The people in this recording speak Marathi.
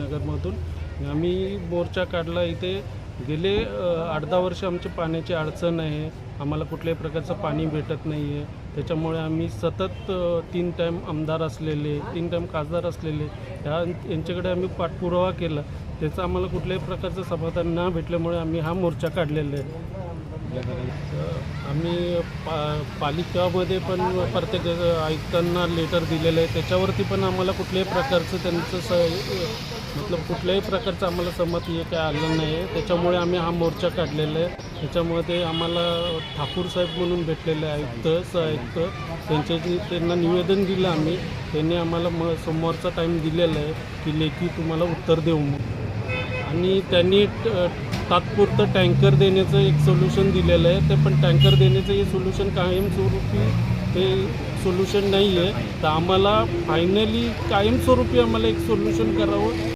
नगरमधून आम्ही मोर्चा काढला. इथे गेले 8-10 वर्ष आमची पाण्याची अडचण आहे. आम्हाला कुठल्याही प्रकारचं पाणी भेटत नाही आहे. त्याच्यामुळे आम्ही सतत 3 टाईम आमदार असलेले, 3 टाईम खासदार असलेले यांच्याकडे आम्ही पाठपुरावा केला. त्याचं आम्हाला कुठल्याही प्रकारचं समाधान न भेटल्यामुळे आम्ही हा मोर्चा काढलेला आहे. आम्ही पालिकामध्ये पण प्रत्येक आयुक्तांना लेटर दिलेलं आहे. त्याच्यावरती पण आम्हाला कुठल्याही प्रकारचं त्यांचं कुठल्याही प्रकारचं आम्हाला सहमती काय आलं नाही आहे. त्याच्यामुळे आम्ही हा मोर्चा काढलेला आहे. त्याच्यामध्ये आम्हाला ठाकूर साहेब म्हणून भेटलेले आयुक्त त्यांना निवेदन दिलं आम्ही. त्यांनी आम्हाला सोमवारचा टाईम दिलेला आहे की लेखी तुम्हाला उत्तर देऊ म्हणून. आणि त्यांनी तात्पुरतं टँकर देण्याचं एक सोल्युशन दिलेलं आहे. ते पण टँकर देण्याचं हे सोल्युशन कायमस्वरूपी ते सोल्युशन नाही आहे. तर आम्हाला फायनली कायमस्वरूपी आम्हाला एक सोल्युशन करावं